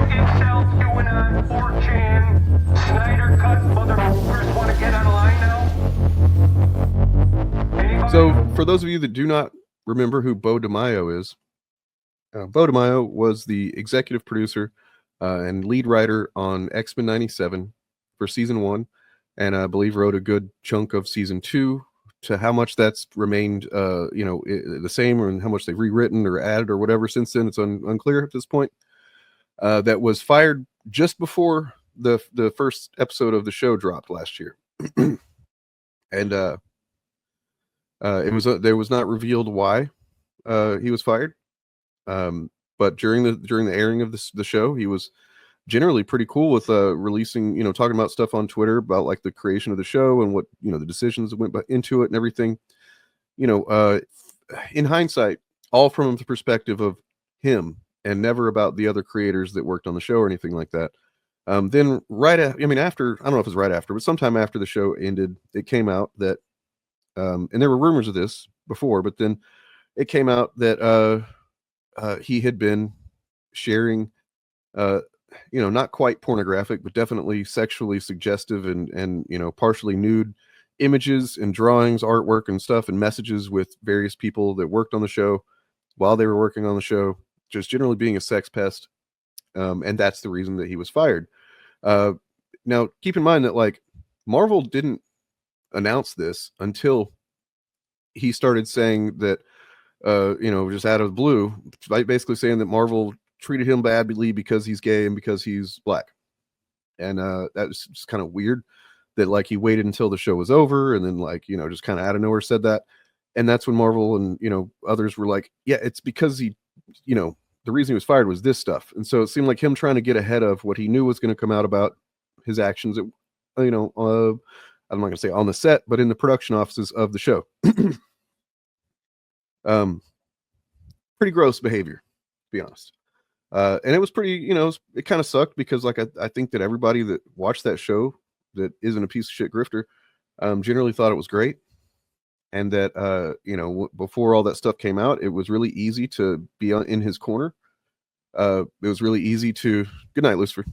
incel QAnon 4chan Snyder cut motherfuckers want to get on a line now? Anybody? So, for those of you that do not remember who Beau DeMayo is, Beau DeMayo was the executive producer and lead writer on X-Men 97 for season 1, and I believe wrote a good chunk of season 2. To how much that's remained, the same, or how much they've rewritten or added or whatever since then, it's unclear at this point. That was fired just before the first episode of the show dropped last year, and there was not revealed why he was fired. But during the airing of the show, he was generally pretty cool with releasing, talking about stuff on Twitter about like the creation of the show and what, the decisions that went into it and everything. In hindsight, all from the perspective of him and never about the other creators that worked on the show or anything like that. Then after, I don't know if it was right after, but sometime after the show ended, it came out that, and there were rumors of this before, but then it came out that he had been sharing, not quite pornographic, but definitely sexually suggestive and partially nude images and drawings, artwork and stuff, and messages with various people that worked on the show while they were working on the show, just generally being a sex pest. And that's the reason that he was fired. Now, keep in mind that like Marvel didn't announce this until he started saying that, just out of the blue, basically saying that Marvel treated him badly because he's gay and because he's black. And that was just kind of weird that like he waited until the show was over and then like, just kind of out of nowhere said that. And that's when Marvel and, others were like, yeah, it's because he, the reason he was fired was this stuff. And so it seemed like him trying to get ahead of what he knew was going to come out about his actions, I'm not going to say on the set, but in the production offices of the show. Pretty gross behavior, to be honest. And it was pretty, it kind of sucked because like I think that everybody that watched that show that isn't a piece of shit grifter generally thought it was great. And that, before all that stuff came out, it was really easy to be in his corner. It was really easy to, good night, Lucifer.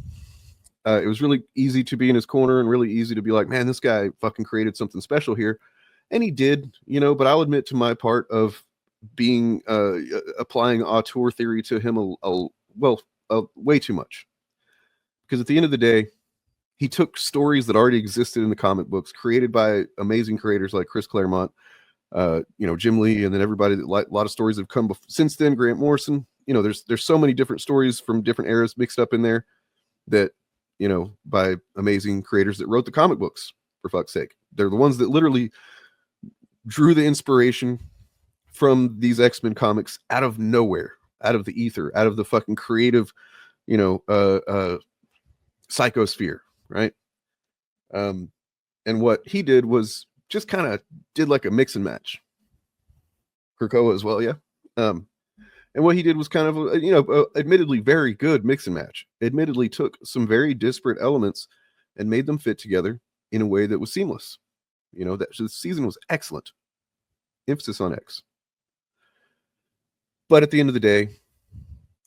It was really easy to be in his corner and really easy to be like, man, this guy fucking created something special here. And he did, but I'll admit to my part of being, applying auteur theory to him way too much. Because at the end of the day, he took stories that already existed in the comic books, created by amazing creators like Chris Claremont, Jim Lee, and then everybody that a lot of stories have come since then. Grant Morrison, there's so many different stories from different eras mixed up in there that, by amazing creators that wrote the comic books, for fuck's sake. They're the ones that literally drew the inspiration from these X-Men comics out of nowhere, out of the ether, out of the fucking creative, psychosphere, right? And what he did was just kind of did like a mix and match. Krakoa as well, yeah. And what he did was kind of, admittedly very good mix and match. Admittedly took some very disparate elements and made them fit together in a way that was seamless. That the season was excellent. Emphasis on X. But at the end of the day,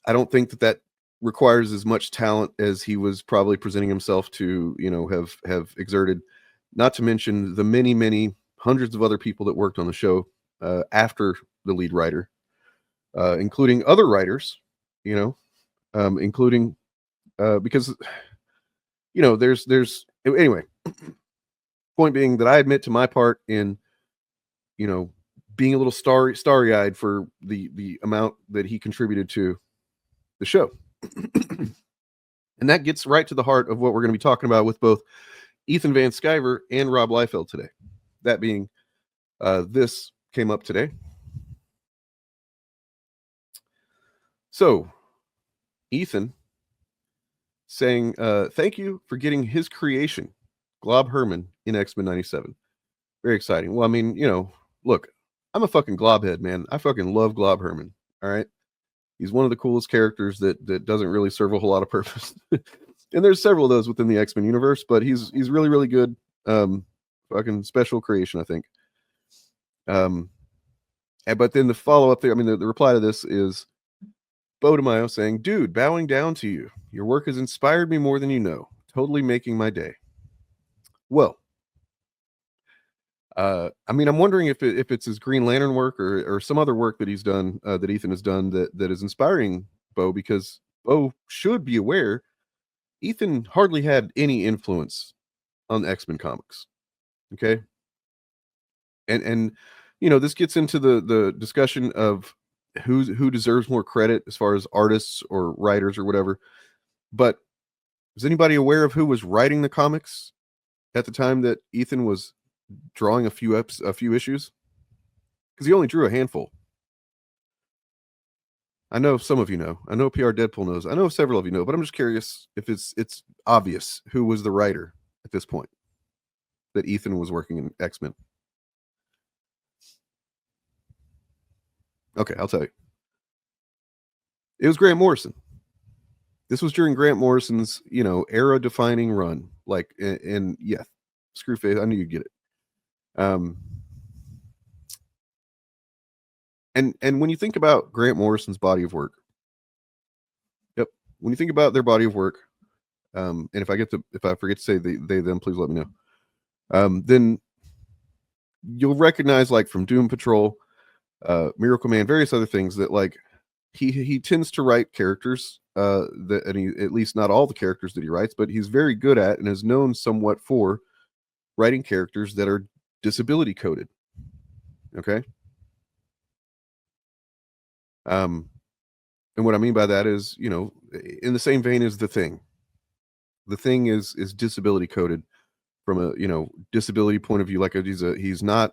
I don't think that requires as much talent as he was probably presenting himself to, have exerted. Not to mention the many, many hundreds of other people that worked on the show after the lead writer, including other writers, including because, there's anyway. Point being that I admit to my part in, being a little starry-eyed for the amount that he contributed to the show. And that gets right to the heart of what we're going to be talking about with both Ethan Van Sciver and Rob Liefeld today. That being, this came up today. So, Ethan saying, thank you for getting his creation, Glob Herman, in X-Men 97. Very exciting. Well, I mean, look, I'm a fucking Glob head, man. I fucking love Glob Herman. All right. He's one of the coolest characters that doesn't really serve a whole lot of purpose. And there's several of those within the X-Men universe, but he's really, really good. Fucking special creation, I think. But then the follow-up there, I mean, the reply to this is, Beau DeMayo saying, "Dude, bowing down to you. Your work has inspired me more than you know. Totally making my day." Well, I mean, I'm wondering if it's his Green Lantern work or some other work that he's done, that Ethan has done, that is inspiring Beau, because Beau should be aware Ethan hardly had any influence on X-Men comics. Okay, and this gets into the discussion of who deserves more credit as far as artists or writers or whatever. But is anybody aware of who was writing the comics at the time that Ethan was drawing a few issues? Because he only drew a handful. I know some of you know. I know PR Deadpool knows. I know several of you know, but I'm just curious if it's obvious who was the writer at this point that Ethan was working in X-Men. Okay, I'll tell you. It was Grant Morrison. This was during Grant Morrison's, era-defining run. Like, and yeah, Screwface, I knew you'd get it. And when you think about Grant Morrison's body of work, when you think about their body of work, and if I forget to say they them, please let me know. Then you'll recognize, like, from Doom Patrol, Miracle Man, various other things, that like he tends to write characters, and he, at least not all the characters that he writes, but he's very good at and is known somewhat for writing characters that are disability coded. Okay. And what I mean by that is, in the same vein as the Thing is disability coded from a, disability point of view. Like, he's not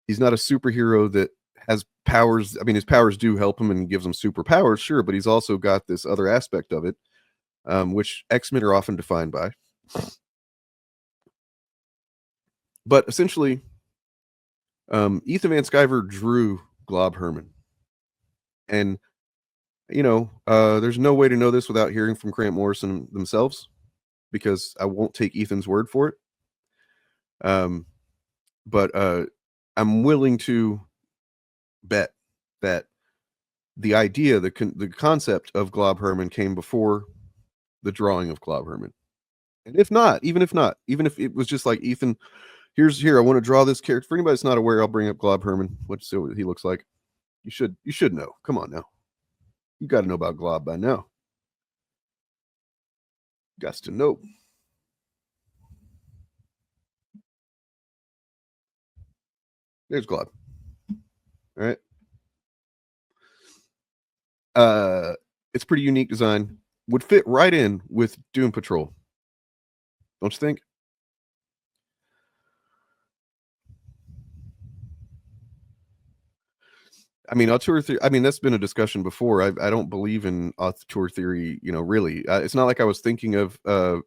a superhero that has powers. I mean, his powers do help him and gives him superpowers, sure, but he's also got this other aspect of it, which X-Men are often defined by. But essentially, Ethan Van Sciver drew Glob Herman. And, there's no way to know this without hearing from Grant Morrison themselves, because I won't take Ethan's word for it. But I'm willing to bet that the idea, the concept of Glob Herman came before the drawing of Glob Herman. And even if it was just like, Ethan, here, I want to draw this character. For anybody that's not aware, I'll bring up Glob Herman. Let's see what he looks like. You should know. Come on now. You got to know about Glob by now. Got to know. There's Glob. All right. It's pretty unique design. Would fit right in with Doom Patrol. Don't you think? I mean, auteur theory. I mean, that's been a discussion before. I don't believe in auteur theory. Really, it's not like I was thinking of. I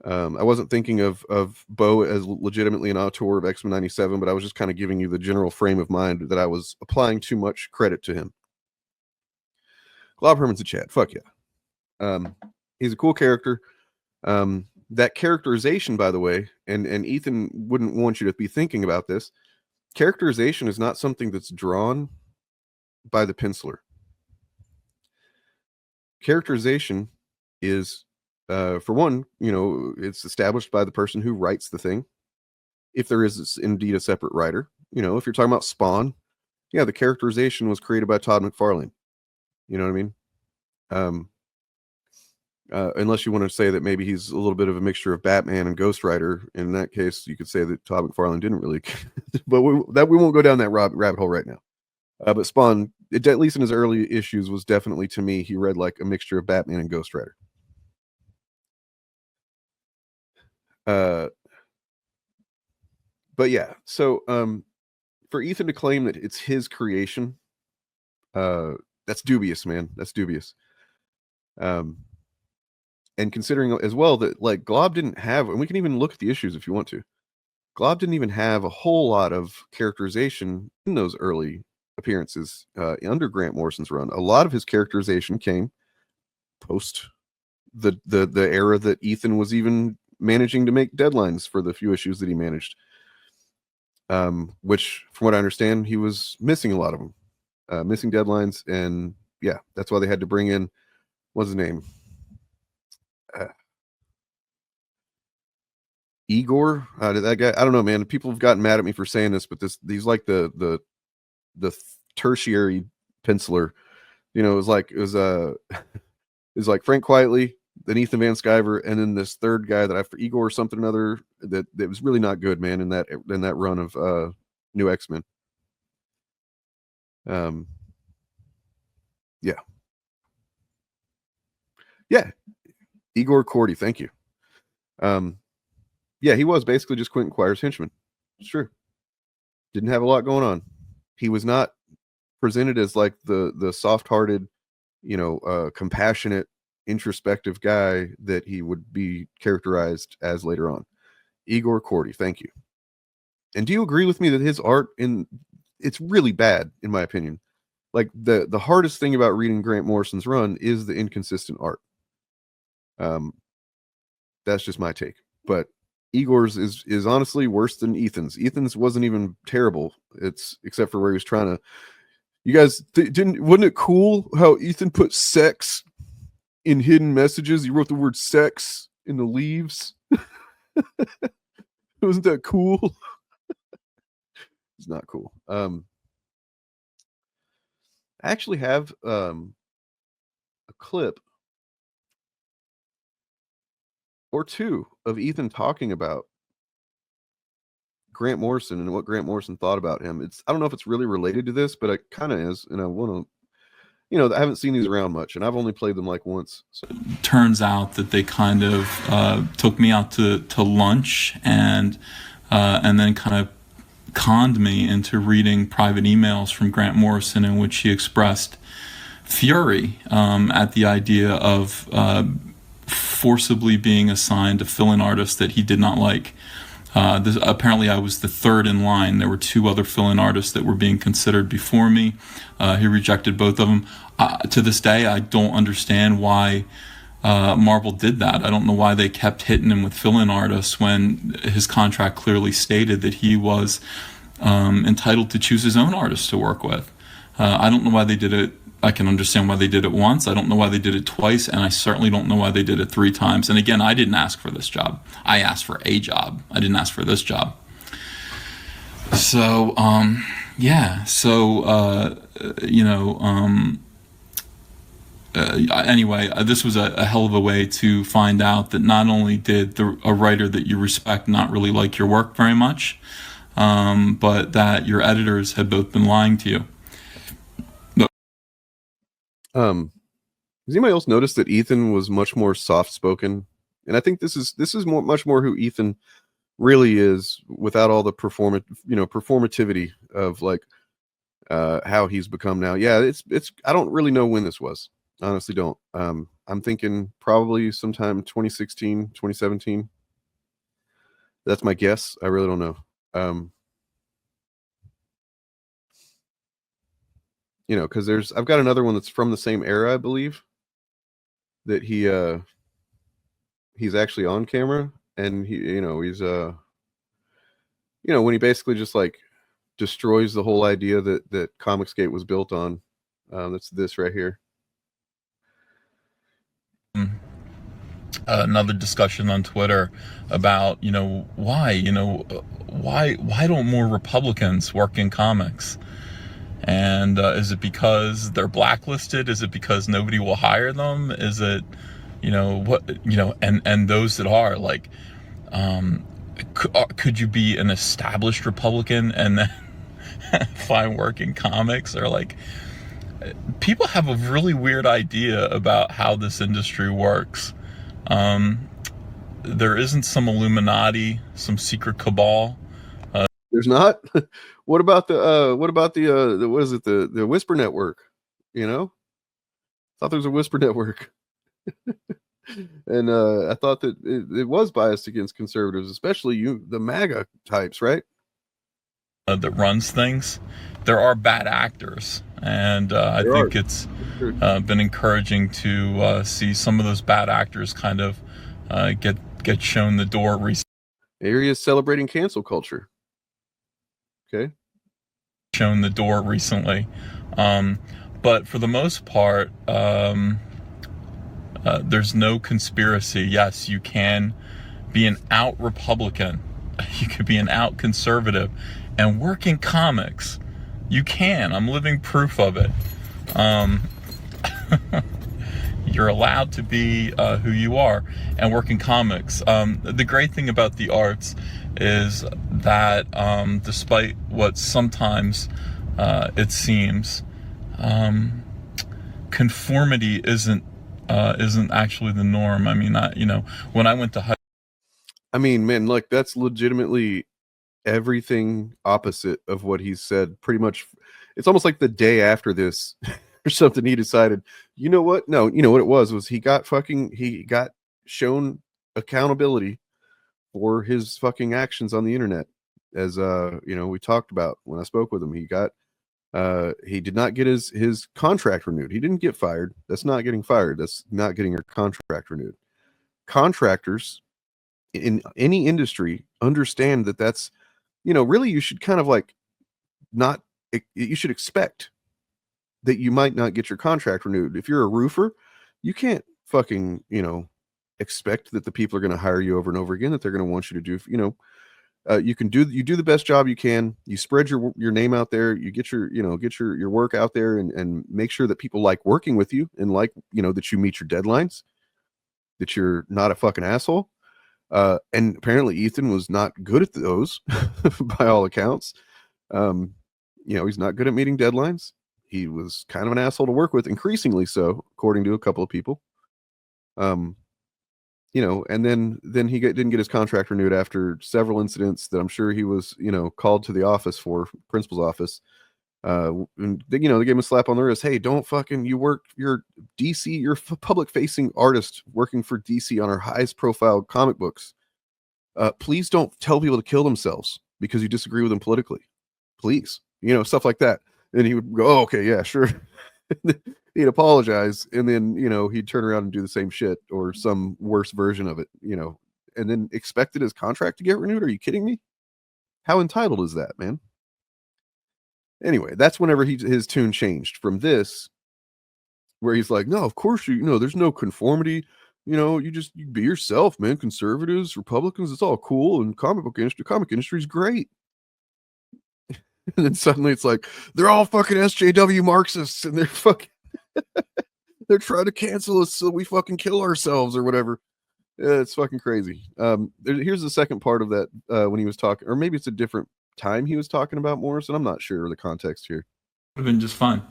wasn't thinking of Beau as legitimately an auteur of X-Men '97, but I was just kind of giving you the general frame of mind that I was applying too much credit to him. Glob Herman's a Chad. Fuck yeah. He's a cool character. That characterization, by the way, and Ethan wouldn't want you to be thinking about this. Characterization is not something that's drawn by the penciler. Characterization is, for one, it's established by the person who writes the thing. If there is indeed a separate writer, if you're talking about Spawn, yeah, the characterization was created by Todd McFarlane. You know what I mean? Unless you want to say that maybe he's a little bit of a mixture of Batman and Ghost Rider. In that case, you could say that Todd McFarlane didn't really, but we won't go down that rabbit hole right now. But Spawn, at least in his early issues, was definitely, to me, he read like a mixture of Batman and Ghost Rider. But yeah, so for Ethan to claim that it's his creation, that's dubious, man. That's dubious. And considering as well that, like, Glob didn't have, and we can even look at the issues if you want to, Glob didn't even have a whole lot of characterization in those early appearances under Grant Morrison's run. A lot of his characterization came post the era that Ethan was even managing to make deadlines for the few issues that he managed. Which, from what I understand, he was missing a lot of them, missing deadlines, and yeah, that's why they had to bring in, what's his name? Igor, that guy. I don't know, man. People have gotten mad at me for saying this, but he's like the tertiary penciler. You know, it was like Frank Quietly, then Ethan Van Sciver, and then this third guy that Igor or something or another that was really not good, man. In that run of New X-Men. Yeah, Igor Cordy, thank you. Yeah, he was basically just Quentin Quire's henchman. It's true. Didn't have a lot going on. He was not presented as like the soft-hearted, compassionate, introspective guy that he would be characterized as later on. Igor Cordy, thank you. And do you agree with me that his art it's really bad, in my opinion? Like the hardest thing about reading Grant Morrison's run is the inconsistent art. That's just my take. But Igor's is honestly worse than Ethan's. Ethan's wasn't even terrible. It's except for where he was trying to. You guys wasn't it cool how Ethan put sex in hidden messages? He wrote the word sex in the leaves. Wasn't that cool? It's not cool. I actually have a clip or two of Ethan talking about Grant Morrison and what Grant Morrison thought about him. I don't know if it's really related to this, but it kind of is. And I want to, I haven't seen these around much, and I've only played them like once. So. Turns out that they kind of took me out to lunch and then kind of conned me into reading private emails from Grant Morrison in which he expressed fury at the idea of forcibly being assigned a fill-in artist that he did not like. Apparently I was the third in line. There were two other fill-in artists that were being considered before me. He rejected both of them. To this day, I don't understand why Marvel did that. I don't know why they kept hitting him with fill-in artists when his contract clearly stated that he was entitled to choose his own artists to work with. I don't know why they did it. I can understand why they did it once. I don't know why they did it twice, and I certainly don't know why they did it 3 times. And again, I didn't ask for this job. I asked for a job. I didn't ask for this job. So, anyway, this was a hell of a way to find out that not only did a writer that you respect not really like your work very much, but that your editors had both been lying to you. Has anybody else noticed that Ethan was much more soft-spoken? And I think this is much more who Ethan really is, without all the performativity of like how he's become now. Yeah, it's. I don't really know when this was. Honestly, don't. I'm thinking probably sometime 2016, 2017. That's my guess. I really don't know. Because I've got another one that's from the same era, I believe, that he's actually on camera, and he's when he basically just like destroys the whole idea that Comicsgate was built on. That's this right here. Another discussion on Twitter about why don't more Republicans work in comics? And is it because they're blacklisted? Is it because nobody will hire them? Is it, and those that are like, could you be an established Republican and then find work in comics? Or like, people have a really weird idea about how this industry works. There isn't some Illuminati, some secret cabal. There's not. What about the what is it, the Whisper Network? Thought there was a Whisper Network. And I thought that it was biased against conservatives, especially the MAGA types, right? That runs things. There are bad actors, and I think it's been encouraging to see some of those bad actors kind of get shown the door recently. Here he is celebrating cancel culture. Okay. Shown the door recently. But for the most part, there's no conspiracy. Yes, you can be an out Republican. You could be an out conservative and work in comics. You can. I'm living proof of it. You're allowed to be who you are and work in comics. The great thing about the arts is that despite what sometimes it seems, conformity isn't actually the norm. I mean, when I went to high. I mean, man, like that's legitimately everything opposite of what he said. Pretty much, it's almost like the day after this or something. He decided, you know what? No, you know what it was he got shown accountability for his fucking actions on the internet. As we talked about when I spoke with him, he did not get his contract renewed. He didn't get fired. That's not getting fired. That's not getting your contract renewed. Contractors in any industry understand that that's, really you should kind of like you should expect that you might not get your contract renewed. If you're a roofer, you can't fucking, expect that the people are going to hire you over and over again, that they're going to want you to do, you do the best job you can. You spread your name out there. You get your work out there and make sure that people like working with you and like, that you meet your deadlines, that you're not a fucking asshole. And apparently Ethan was not good at those by all accounts. He's not good at meeting deadlines. He was kind of an asshole to work with, increasingly so, according to a couple of people. And then he didn't get his contract renewed after several incidents that I'm sure he was, called to the office for, principal's office. And they gave him a slap on the wrist. Hey, don't fucking, you're DC, you're a public facing artist working for DC on our highest profile comic books. Please don't tell people to kill themselves because you disagree with them politically. Please, stuff like that. And he would go, oh, okay, yeah, sure. He'd apologize, and then he'd turn around and do the same shit or some worse version of it, and then expected his contract to get renewed. Are you kidding me? How entitled is that, man? Anyway, that's whenever his tune changed from this, where he's like, no, of course there's no conformity. You be yourself, man. Conservatives, Republicans, it's all cool, and comic industry is great. And then suddenly it's like they're all fucking SJW Marxists, and they're fucking they're trying to cancel us so we fucking kill ourselves or whatever. Yeah, it's fucking crazy. Here's the second part of that when he was talking, or maybe it's a different time he was talking about Morrison. I'm not sure the context here. Would have been just fine.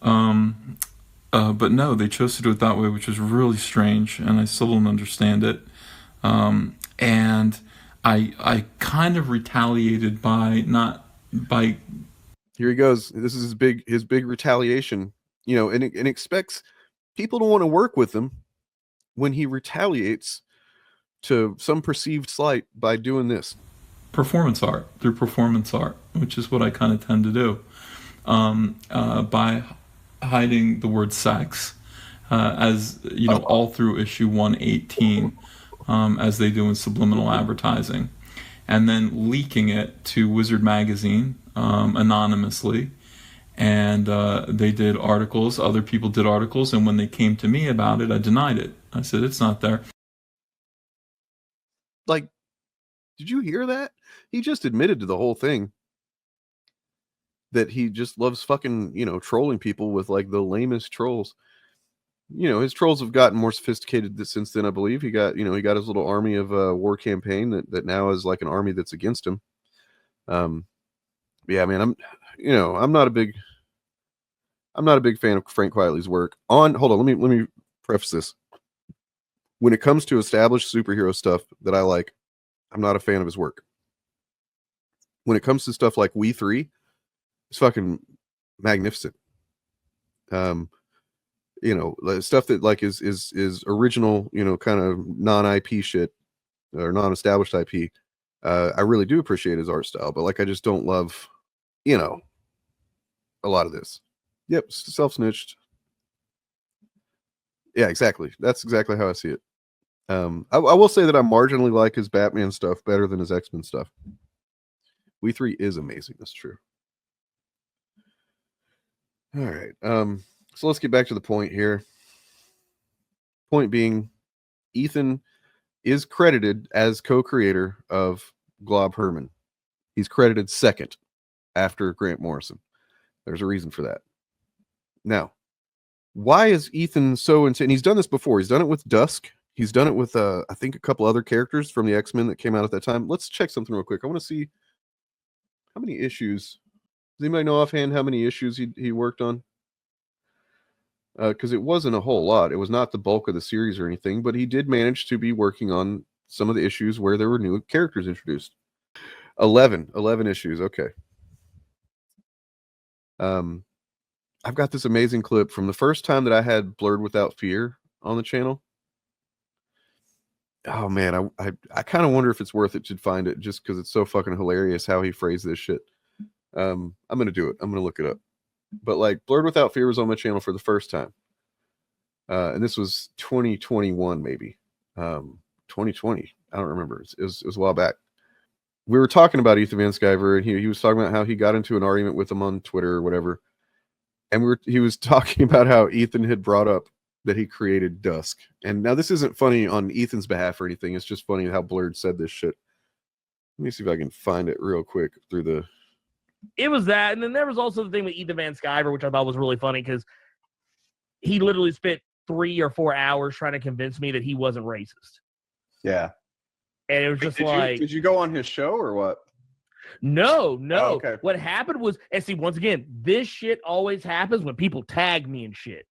But no, they chose to do it that way, which was really strange, and I still don't understand it. And I kind of retaliated by here he goes. This is his big retaliation, and expects people to want to work with him when he retaliates to some perceived slight by doing this. Performance art, which is what I kind of tend to do, by hiding the word sex, as all through issue 118, as they do in subliminal advertising, and then leaking it to Wizard Magazine anonymously. And they did articles, other people did articles, and when they came to me about it, I denied it. I said, it's not there. Like, did you hear that? He just admitted to the whole thing. That he just loves fucking, trolling people with like the lamest trolls. His trolls have gotten more sophisticated since then, I believe. He got his little army of war campaign that now is like an army that's against him. Yeah, man, I'm not a big fan of Frank Quitely's work. Hold on, let me preface this. When it comes to established superhero stuff that I like, I'm not a fan of his work. When it comes to stuff like We 3, it's fucking magnificent. Stuff that like is original, kind of non-IP shit or non-established IP. I really do appreciate his art style, but like I just don't love, a lot of this. Yep, self-snitched. Yeah, exactly. That's exactly how I see it. I will say that I marginally like his Batman stuff better than his X-Men stuff. We 3 is amazing. That's true. All right. So let's get back to the point here. Point being, Ethan is credited as co-creator of Glob Herman. He's credited second after Grant Morrison. There's a reason for that. Now, why is Ethan so intense? He's done this before. He's done it with Dusk. He's done it with, I think, a couple other characters from the X-Men that came out at that time. Let's check something real quick. I want to see how many issues. Does anybody know offhand how many issues he worked on? Because it wasn't a whole lot. It was not the bulk of the series or anything, but he did manage to be working on some of the issues where there were new characters introduced. 11 issues. Okay. I've got this amazing clip from the first time that I had Blurred Without Fear on the channel. Oh man, I kind of wonder if it's worth it to find it just because it's so fucking hilarious how he phrased this shit. I'm gonna do it. I'm gonna look it up. But like, Blurred Without Fear was on my channel for the first time, and this was 2021 maybe, 2020. I don't remember. It was a while back. We were talking about Ethan Van Sciver, and he was talking about how he got into an argument with him on Twitter or whatever, and he was talking about how Ethan had brought up that he created Dusk. And now this isn't funny on Ethan's behalf or anything. It's just funny how Blurred said this shit. Let me see if I can find it real quick through the. It was that, and then there was also the thing with Ethan Van Sciver, which I thought was really funny because he literally spent 3 or 4 hours trying to convince me that he wasn't racist. Yeah. And it was just like... Did you go on his show or what? No. Oh, okay. What happened was, and see, once again, this shit always happens when people tag me and shit.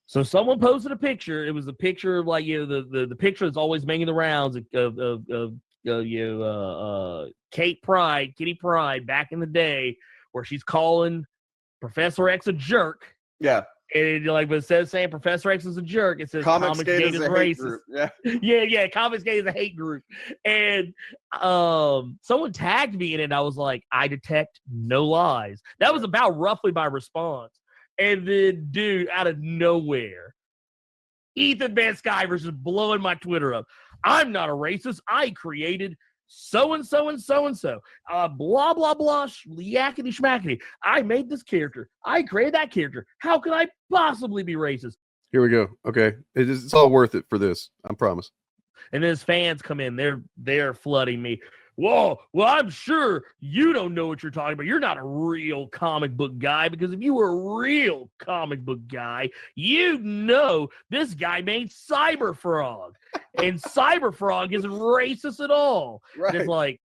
So someone posted a picture. It was a picture of like, you know, the picture that's always making the rounds of Kitty Pryde back in the day, where she's calling Professor X a jerk. Yeah. And like, but instead of saying Professor X is a jerk, it says Comicsgate is racist. Yeah. Yeah. Comicsgate is a hate group. And someone tagged me in it, and I was like, I detect no lies. That was about roughly my response. And then, dude, out of nowhere, Ethan Van Sciver's just blowing my Twitter up. I'm not a racist. I created so-and-so and so-and-so. Blah, blah, blah, yakety schmackety. I made this character. I created that character. How could I possibly be racist? Here we go. Okay. It's all worth it for this. I promise. And then his fans come in. They're flooding me. Whoa, well, I'm sure you don't know what you're talking about. You're not a real comic book guy, because if you were a real comic book guy, you'd know this guy made Cyberfrog. And Cyberfrog isn't racist at all. Right. And it's like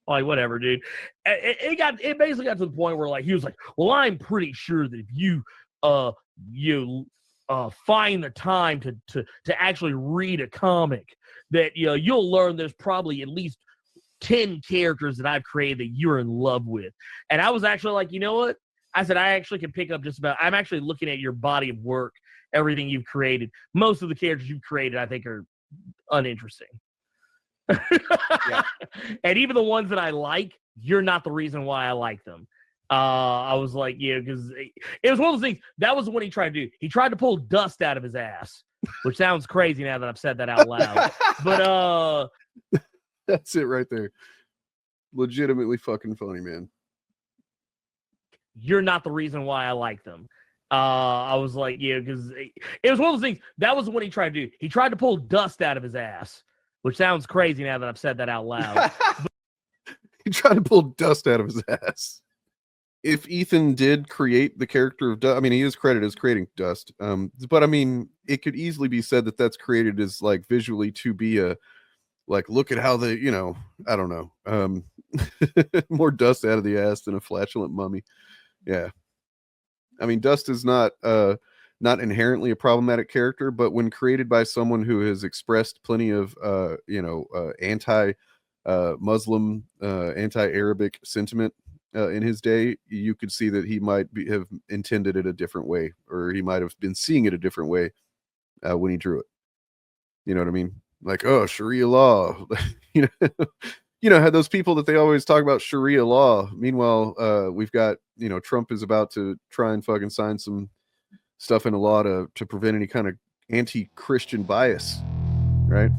whatever, dude. It basically got to the point where like he was like, well, I'm pretty sure that if you find the time to actually read a comic, that you'll learn there's probably at least 10 characters that I've created that you're in love with. And I was actually like, you know what? I said, I actually can pick up just about, I'm actually looking at your body of work, everything you've created. Most of the characters you've created, I think, are uninteresting. Yeah. And even the ones that I like, you're not the reason why I like them. I was like, yeah, because it was one of those things. That was what he tried to do. He tried to pull dust out of his ass, which sounds crazy now that I've said that out loud. But that's it right there. Legitimately fucking funny, man. You're not the reason why I like them. I was like, yeah, because it was one of those things. That was what he tried to do. He tried to pull dust out of his ass, which sounds crazy now that I've said that out loud. He tried to pull dust out of his ass. If Ethan did create the character of Dust, I mean, he is credited as creating Dust. But I mean, it could easily be said that that's created as like visually to be a, like, look at how the, I don't know, more dust out of the ass than a flatulent mummy. Yeah. I mean, Dust is not inherently a problematic character, but when created by someone who has expressed plenty of, anti-Muslim, anti-Arabic sentiment in his day, you could see that he might have intended it a different way, or he might have been seeing it a different way when he drew it. You know what I mean? Like, oh, Sharia law. Had those people that they always talk about Sharia law. Meanwhile, we've got, Trump is about to try and fucking sign some stuff into law to prevent any kind of anti-Christian bias, right?